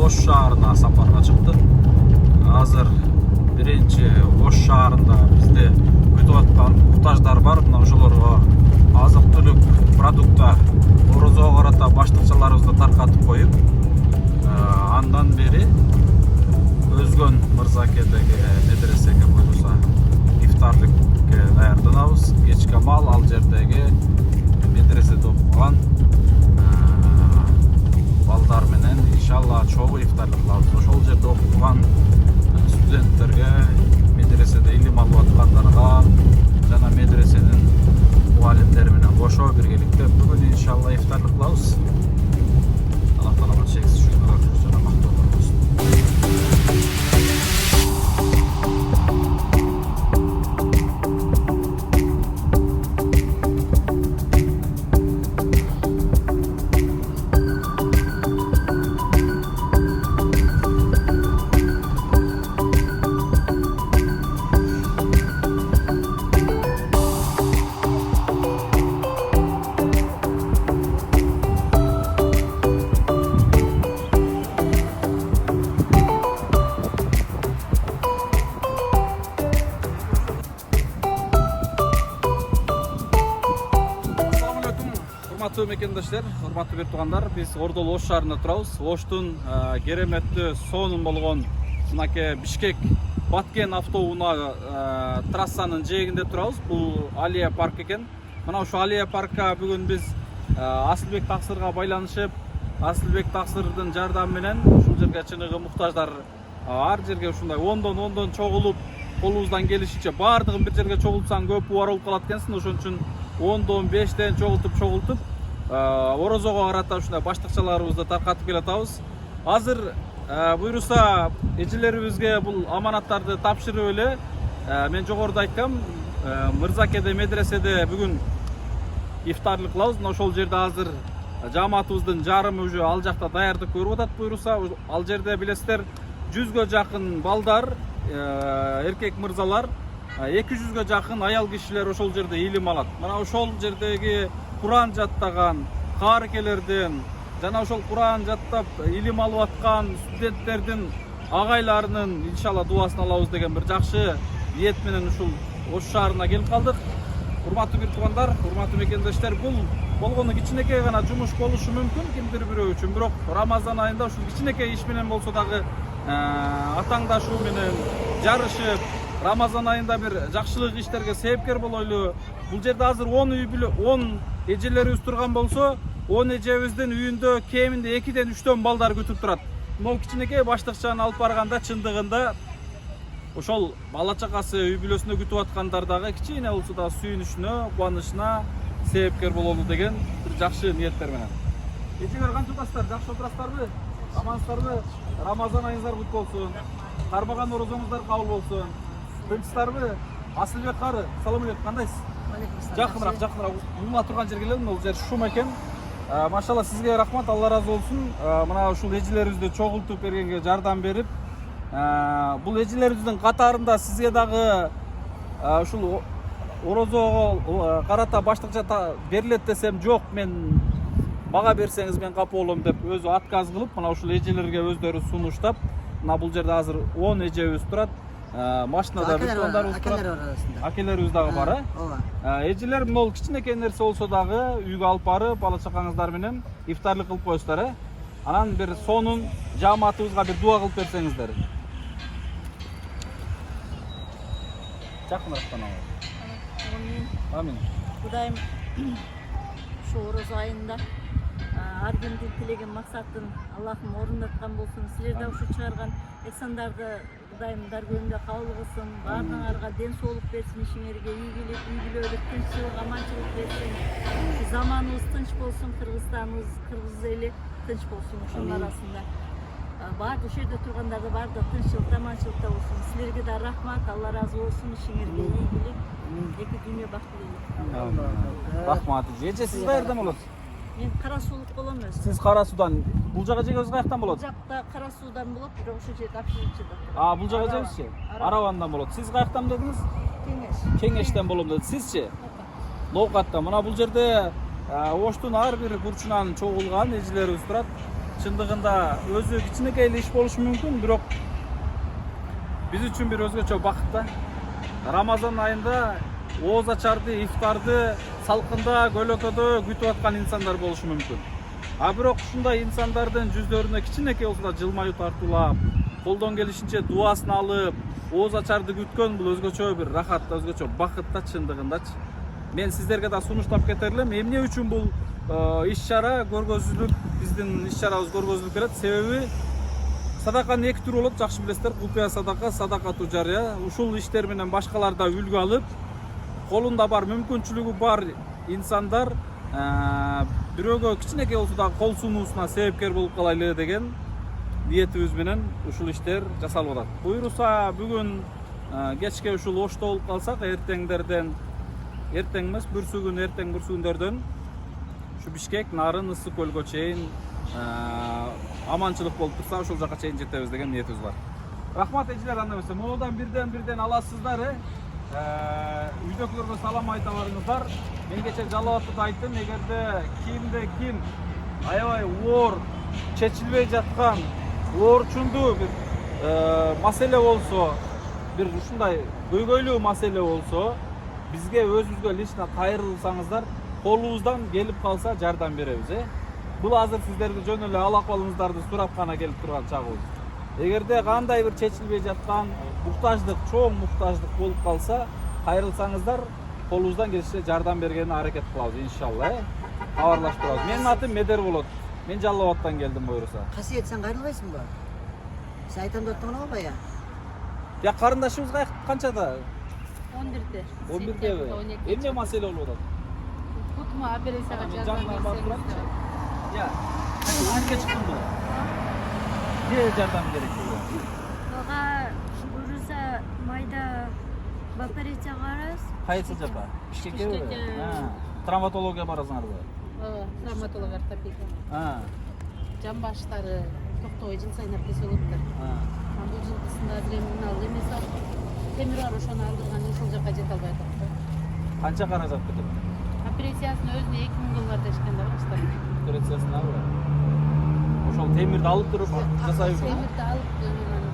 Ош шаарына сапарга чыктык. Азыр биринчи Ош шаарында бизде күтүп аткан муктаждар бар. Мына ошолорго азык-түлүк продукта орозого карата баштыкчаларыбызды таркатып коюп, андан бери Өзгөн Мырзакедеги медресеге буюрса ифтарлыкка даярданабыз. Кечки мал ал жердеги медреседе окуган балдар менен иншалла чогуу ифтарлык кылабыз. Ошол жерде окуган студенттерге, медреседе илим алып аткандарга жана медреседин мугалимдери менен кошо биргеликте бүгүн иншалла ифтарлык кылабыз. Алла таалага чексиз шүкүр жана мактоолор болсун. Урматтуу мекендештер, урматтуу бир туугандар, биз Ордол Ош шаарында турабыз. Оштун кереметтүү сонун болгон мынакей Бишкек Баткен автоунаа трассанын жээгинде турабыз. Бул Алия парк экен. Мына ошо Алия паркка бүгүн биз Асылбек Таксырга байланышып, Асылбек Таксырдын жардамы менен ушул жерге чыныгы муктаждар ар жерге ушундай ондон чогулуп, колубуздан келишинче баардыгын бир жерге чогултсаң көп убар болуп калат экенсиң. Ошон үчүн 10-дон 5-тен чогултуп орозого карата ушундай баштыкчаларыбызды таркатып келатабыз. Азыр буйруса эжелерибизге бул аманаттарды тапшырып эле мен жогоруда айткам, Мырзакеде медреседе бүгүн ифтарлык кылабыз. Ошол жерде азыр жамаатыбыздын жарымы уже ал жакта даярдык көрүп атат. Буйруса ал жерде билесиздер 100гө жакын балдар, эркек мырзалар, 200гө жакын аял кишилер ошол жерде илим алат. Мына ошол жердеги Куран жаттаган каарикелерден жана ошол Куран жаттап илим алып аткан студенттердин агайларынын иншалла дуасын алабыз деген бир жакшы ниет менен ушул Ош шаарына келип калдык. Урматтуу бир туугандар, урматтуу мекендештер, бул болгону кичинекей гана жумуш болушу мүмкүн кимдир бирөө үчүн, бирок Рамазан айында ушул кичинекей иш менен болсо дагы атаңдашуу менен жарышып, Рамазан айында бир жакшылык иштерге себепкер болойлу. Бул жерде азыр 10 эжелерибиз турган болсо, 10 эжебиздин үйүндө кеминде 2-ден 3төн балдар күтүп турат. Могу кичинекей баштыкчаны алып барганда чындыгында ошол бала чакасы үй бүлөсүндө күтүп аткандар дагы кичине болсо да сүйүнүшүнө, кубанычына себепкер бололу деген бир жакшы ниеттер менен. Эжеңер кантип атасыздар? Жакшы отурасыздарбы? Амансыздарбы? Рамазан айыңыздар кут болсун. Кармаган орозоңуздар кабыл болсун. Тынчсыздарбы? Асылбек кары, салам алейкум, кандайсыз? Жакыныраак, уңа турган жерге келдим. Бул жер шум экен. Машалла, сизге рахмат, Алла разы болсун. Мына ушул эжелерибизди чогултуп бергенге, жардам берип, бул эжелерибиздин катарында сизге дагы ушул орозого карата баштыкча берилет десем, жок, мен мага берсеңиз мен капа болом деп өзү отказ кылып, мына ушул эжелерге өздөрү сунуштап, мына бул жерде азыр 10 эжебиз турат. Машинада бир туугандарыбыз турат. Акелерибиз дагы бар, эжелер могул кичинекей нерсе болсо дагы үйгө алып барып, бала чакаңыздар менен ифтарлык кылып коесуздар, Анан бир сонун жамаатыбызга бир дуа кылып берсеңиздер. Жакыныраактан Амин. Кудайым ушу орозо айында ар кимдин тилеген максатын Аллахым орундаткан болсун. Силер да ушу чыгарган эсандарды Кудайым даргөөнүндө кабыл кылсын. Баардыгыңарга ден соолук берсин, ишиңерге ийгилик, үй бүлөлүк тынччылык, аманчылык берсин. Заманыбыз тынч болсун, Кыргызстаныбыз, кыргыз эли тынч болсун ушунун арасында. Баардык ушул жерде тургандарды баардык тынччылыкта, аманчылыкта болсун. Силерге да рахмат, Алла разы болсун, ишиңерге ийгилик, эки дүйнө бактылуу болсун. Рахмат. Эже сиз каерден болосуз? Мен Кара Суулук болом өзү. Сиз Кара Суудан. Бул жака жегебиз каяктан болот? Бул жакта Кара Суудан болот, бирок ушул жерде общежитиеда. Бул жака жегебизчи? Аравандан болот. Сиз каяктан дедиңиз? Кеңеш. Кеңештен болом деди. Сизчи? Ноокатта. Мына бул жерде Оштун ар бир бурчунан чогулган эжелерибиз турат. чындыгында өзү кичинекей эле иш болушу мүмкүн, бирок биз үчүн бир өзгөчө бакыт да. Рамазан айында ооз ачарды, ифтарды салкында, көлөкөдө күтүп аткан инсандар болушу мүмкүн. А бирок ушундай инсандардын жүздөрүнө кичинекей болсо да жылмаюу тартуулап, колдон келишинче дубасын алып, ооз ачарды күткөн бул өзгөчө бир рахат, өзгөчө бакыт да чындыгындачы. Мен сиздерге да сунуштап кетер элем. Эмне үчүн бул иш-чара көргөзүлүп, биздин иш-чарабыз көргөзүлүп келет? Себеби садаканын эки түрү болот, жакшы билесиздер. Купуя садака, садакату жария. Ушул иштер менен башкалар да үлгү алып, колунда бар мүмкүнчүлүгү бар инсандар бирөөгө кичинекей болсо да кол сунуусуна себепкер болуп калайлы деген ниетибиз менен ушул иштер жасалып атат. Буйруса бүгүн кечке ушул Ошто болуп калсак, эртең эмес, бүрсүгүндөрдөн ушу Бишкек, Нарын, Ысык көлгө чейин аманчылык болуп турса, ошол жака чейин жетебиз деген ниетибиз бар. Рахмат эжилер, анда эмесе. Могудан бирден аласыздар. Үйдөгүлөргө салам айта барыңыздар. Мен кече Жалал-Абадта айттым, эгерде ким аябай оор чечилбей жаткан оорчундуу бир маселе болсо, бир ушундай көйгөйлүү маселе болсо, бизге өзүбүзгө лично кайрылсаңыздар, колубуздан келип калса жардам беребиз. Бул азыр сиздердин жөн эле ал акыбалыңыздарды сурап гана келип турган чагыбыз. Эгерде кандай бир чечилбей жаткан муктаждык, чоң муктаждык болуп калса, кайрылсаңыздар, колубуздан келишинче жардам бергенге аракет кылабыз, иншалла. Кабарлашып турабыз. Менин атым Медер болот. Мен Жалал-Абадтан келдим буйруса. Касиет, сен кайрылбайсыңбы? Сен айтам деп атпаган го бая? Я карындашыбыз канчада? 11'de. 11'deби? Эмне маселе болуп атат? Kutma operasiyага Мен жардам жанына барып берсеңиз. турачы. Я. Анча чыктым бул. Эмне жардам керек бизге? Ага, буюрса майда в операция карайбыз. Кайсы жака? Бишкекеби? Бишкекке. Травматология барасыңарбы? Ооба, травматолог ортопедия. Жан баштары токтобой жыл сайын операция болуптур. Бул жылкысында азыр эми мына эмеси бар. Темир бар, ошону алдырган ошол жака жете албай атат. Канча каражат кетет? Операциясына өзүнө 2000 доллар дешкен да баштап. Операциясынабы? Ошол темирди алып туруп жасайбы? Темирди алып,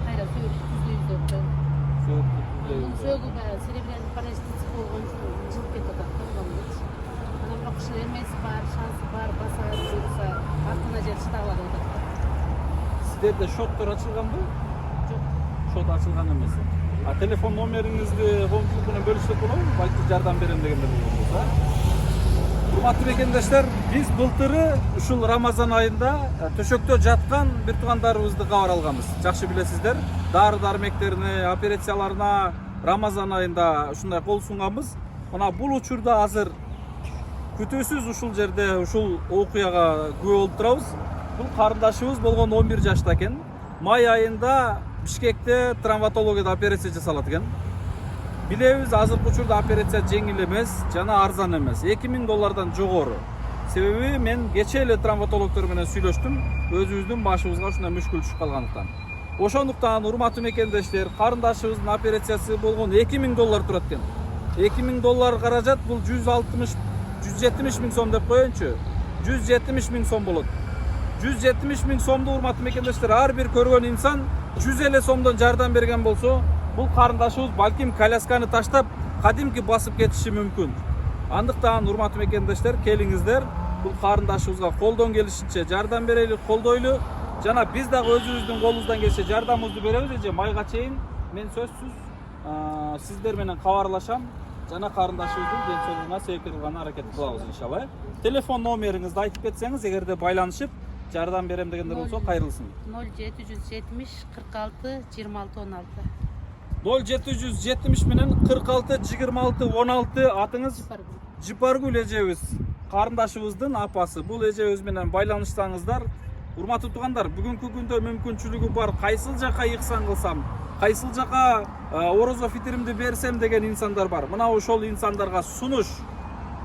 кайра түздөйбүз деп. Сөөгү баягы серебряный паралитик болгон үчүн жылып кетип атат да. Анан бирок ушул эмеси бар, шансы бар, баса алса, артына жер чыдап алып атат. Сиздерде шоттор ачылганбы? Жок. Шот ачылган эмес. А телефон номериңизди коомчулук менен бөлүшсөк болобу? Балки жардам берем дегендер болсо. Урматтуу бекендештер, биз былтыры ушул Рамазан айында төшөктө жаткан бир туугандарыбызды кабар алганбыз. Жакшы билесиздер, дары-дармектерине, операцияларына Рамазан айында ушундай кол сунганбыз. Мына бул учурда азыр күтүүсүз ушул жерде ушул окуяга күбө болуп турабыз. Бул карындашыбыз болгон 11 жашта экен. Май айында Бишкекте травматологияда операция жасалат экен. Билебиз, азыркы учурда операция жеңил эмес жана арзан эмес. 2000 доллардан жогору. Себеби мен кече эле травматологдор менен сүйлөштүм, өзүбүздүн башыбызга ушундай мүшкүл түшүп калгандыктан. Ошондуктан урматтуу мекендештер, карындашыбыздын операциясы болгон 2000 доллар турат экен. 2000 доллар каражат бул 170 миң сом деп коеюнчу. 170 миң сом болот. 170 миң сомду урматтуу мекендештер, ар бир көргөн инсан 100 эле сомдон жардам берген болсо, бул карындашыбыз балким колясканы таштап, кадимки басып кетиши мүмкүн. Андыктан урматтуу мекендештер, келиңиздер, бул карындашыбызга колдон келишинче жардам берели, колдойлу. Жана биз дагы өзүбүздүн колубуздан келсе жардамыбызды беребиз. Эже майга чейин мен сөзсүз сиздер менен кабарлашам. Жана карындашыбыздын ден соолугуна себепкер кылганга аракет кылабыз, иншалла. Телефон номериңизди айтып кетсеңиз, эгерде байланышып жардам берем дегендер болсо кайрылсын. 0770 46 26 16. 0770 менен 46 26 16 атыңыз Жипаргүл эжебиз, карындашыбыздын апасы. Бул эжебиз менен байланышсаңыздар, урматтуу туугандар, бүгүнкү күндө мүмкүнчүлүгү бар, кайсыл жака ихсан кылсам, кайсыл жака орозо фитиримди берсем деген инсандар бар. Мына ошол инсандарга сунуш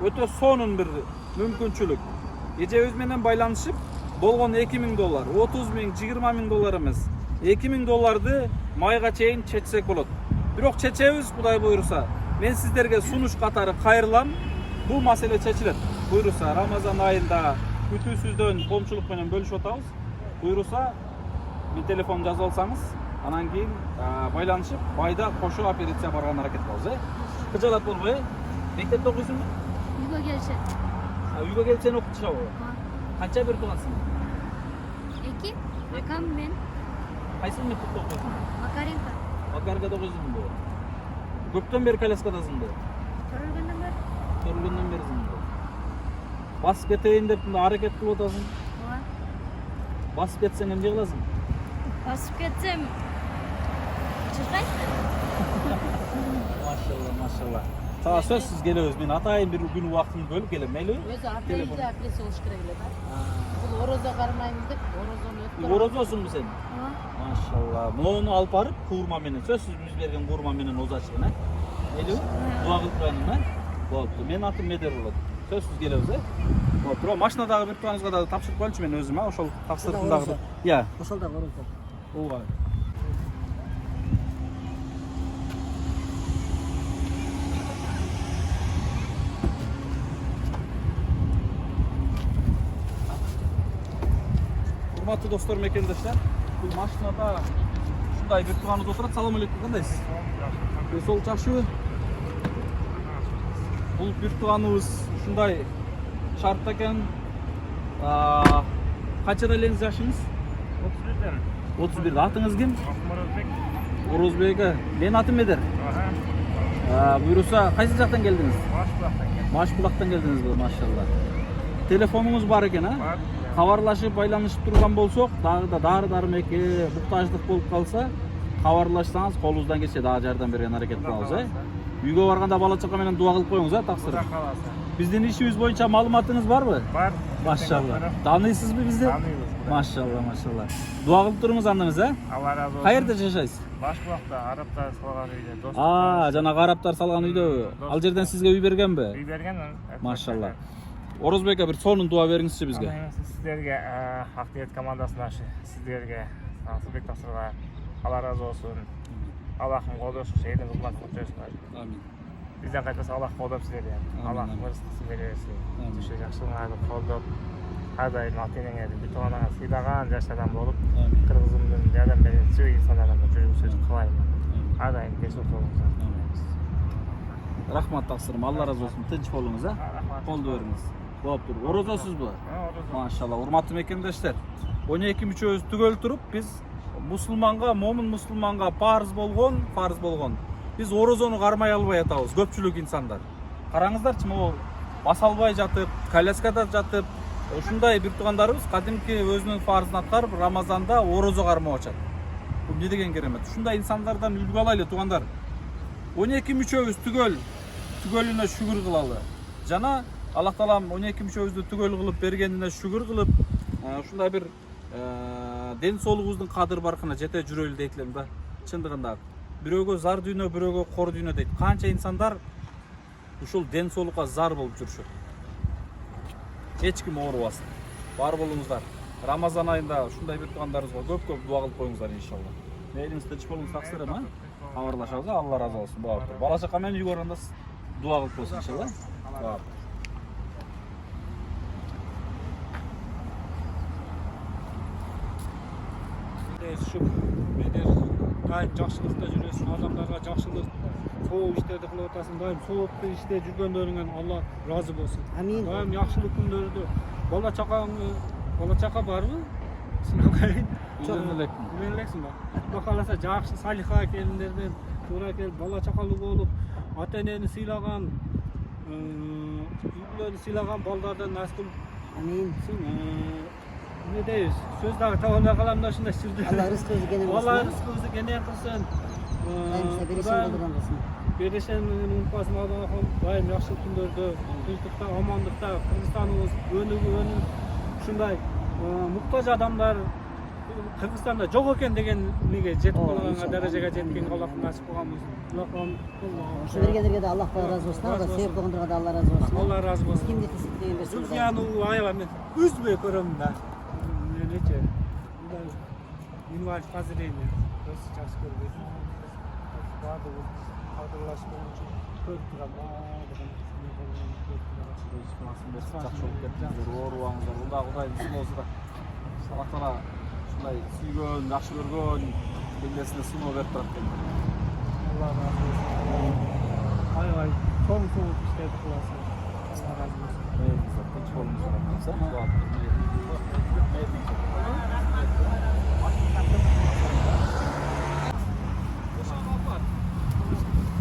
өтө сонун бир мүмкүнчүлүк. Эжебиз менен байланышып болгон 2000 доллар, 30 миң, 20 миң доллар эмес. 2000 долларды майга чейин чечсек болот. Бирок чечебиз, Кудай буйруса. Мен сиздерге сунуш катары кайрылам. Бул маселе чечилет. Буйруса Рамазан айында күтүүсүздөн коомчулук менен бөлүшүп атабыз. Buyursa bir telefon жазып алсаңыз, анан кейін байланышып, байда кошо операция барган аракет кылабыз, Кыжалат болбой, мектепте окуйсуңбу? Үйгө келишет. Үйгө келип сени окутушабы? Канча бир туугансың? 2. Акам мен Кайсы мектепте окуйсуң? Макаренко. Макаренкода окуйсуңбу? Көптөн бери коляскадасыңбы? Төрөлгөндөн бери. Төрөлгөндөн берисиңби? Басып кетейин деп аракет кылып атасың. Басып кетсең эмне кыласың? Басып кетсем чыркайт. Машалла. Сага сөзсүз келебиз. Мен атайын бир күн убактын бөлүп келем, мейли? Өзі апрельде апрессия болуш керек эле да. Бул орозо кармайм деп, орозону өткөрүп. Орозосуңбу сен? Машалла. Муну алып барып, куурма менен, сөзсүз биз берген куурма менен озачыгын, мейли? Дуа кылып коеюн, болупту. Менин атым Медер болот. Сөзсүз келебиз, Болупту. Машинадагы бир туугаңызга да тапшырып коелучу мен өзүм, ошол тапсырдым дагы. Иә. Ошол да орозо. Ооба. Урматтуу достор, мекендештер, бул машинада ушундай бир тууганыбыз отурат. Салам алейкум, кандайсыз? Сол жакшыбы? Бул бир тууганыбыз ушундай шартта экен. Канчада элеңиз жашыңыз? 31'den. 31. Атыңыз ким? Орозбек. Орозбек. Менин атым Медер. Буйруса кайсы жактан келдиңиз? Başbulak'tan geldim. Машбулактан келдиңизби? Машалла. Телефонуңуз бар экен, Var. Кабарлашып, байланышып турган болсок, дагы да дары-дармекке муктаждык болуп калса, кабарлашсаңыз колубуздан келсе дагы жардам берген аракет кылабыз, Үйгө барганда бала чака менен дуа кылып коюңуз, таксыр. Kuda kalası. Биздин ишибиз боюнча маалыматыңыз барбы? Var. Машалла. Тааныйсызбы бизди? Tanıyoruz. Машалла. Дуа кылып туруңуз андыңыз, Allah razı olsun. Каерде жашайсыз? Başbulak'ta Araplar salgan үйde. Dostluk. Жанагы араптар салган үйдөбү? Ал жерден сизге үй бергенби? Үй bergendim. Машалла. Орозбекке бир сонун дуа бериңизчи бизге. Sizlerge Akdiyet komandasına sizlerge Sırbek Tasır'a Allah razı olsun. Allah'ın koldosu şeyden uzman kurtarışlar. Амин. Bizden kaçması Allah koldop sizlerge. Allah amin. rızkısı verirsin. Amin. Düşe жақсылığını koldop. Her daim atenen edin. Bir toğanana sıylagan yaşadan bolup Амин. Kırgızımdın yerden beri tüy insanlardan da жүргүн сөз кылайын. Her daim бесок болуңуз. Рахмат таксырым. Алла разы болсун. Тынч болуңуз, Колду бериңиз. Болуптур. Орозосузбу? Машалла. Урматтуу мекендештер. 12 мүчөбүз түгөл туруп, биз мусулманга, момун мусулманга парыз болгон. Биз орозону кармай албай атабыз, көпчүлүк инсандар. Караңыздарчы, могу баса албай жатып, коляскада жатып, ушундай бир туугандарыбыз кадимки өзүнүн фарзын аткарып, Рамазанда орозо кармап ачат. Бул эмне деген керемет? Ушундай инсандардан үлгү алайлы туугандар. 12 мүчөбүз түгөлүнө шүгүр кылалы. Жана Аллах Таалам 12 мүчөбүздү түгөл кылып бергенине шүгүр кылып, ушундай бир ден соолугубуздун кадыр баркына жете жүрөлү дейт элем да. Чындыгында бирөөгө зар дүйнө, бирөөгө кор дүйнө дейт. Канча инсандар ушул ден соолукка зар болуп жүрүшөт. Эч ким оорубасын. Бар болуңуздар. Рамазан айында ушундай бир туугандарыбызга көп дуа кылып коюңуздар иншалла. Мейлиңиз тынч болуңуз, таксырым, Кабарлашабыз, Алла разы болсун. Болуптур. Бала чака менен үйгө барганда дуа кылып койсун иншалла. Şükür, Medер, daim жақсылықта жүресің, адамдарға жақсылық, сауап іштерді қылып отырсың, daim сауапты іште жүргендеріңнен Алла разы болсын. Амин. Daim жақсылық күндерді, бала чақа бар ма? Сынақайын. Үйленелексің ба? Құда қаласа жақсы, салиха келіндерден тура келіп, бала чақалы болып, ата-енені сыйлаған, үйлерді сыйлаған балдардан насыл Амин. Ne deyiz? Söz daha tavalla kalan da şunda sürdü. Allah rızkınızı gene versin. Allah rızkınızı gene kılsın. Daim size berişen kıldıran Berişenliğini unutmasın Allah'ım. Daim yaxşı günderde, tinchlikda, amanlıkta, Kırgızistanımız önü şunday muhtaç adamlar Kırgızistan'da жоқ eкен degeniga жетip қалған дәрежеге жеткен Аллахтың насip кылганбыз. Аллахым Şu vergenlerge de Allah razı olsun. Allah sevip doğundurga da Allah razı olsun. Allah razı olsun. Kim de teslim versin. Dünyаны ayla men üzbey көрөмүн да. Нече? Инвалид казырейни. Өз жакшы көрбөйт. Бардыгы кадырлашып болчу көрүп турам. Жакшы болуп кеттиңиздер, оорубаңыздар. Кудайым сулоосу да. Алла Таала мындай сүйгөн, жакшы көргөн элдесине суноо берип турат экен. Allah razı olsun. Aygay çok soğuk işledi kılası. Allah razı olsun. Эйиңиз тынч болуңуздар атамса. Доо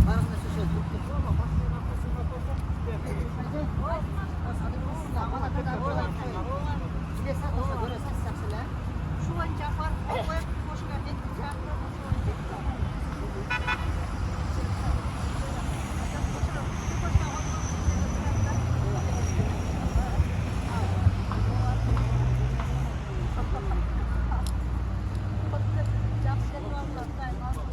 Arasında şu şey. Жақсы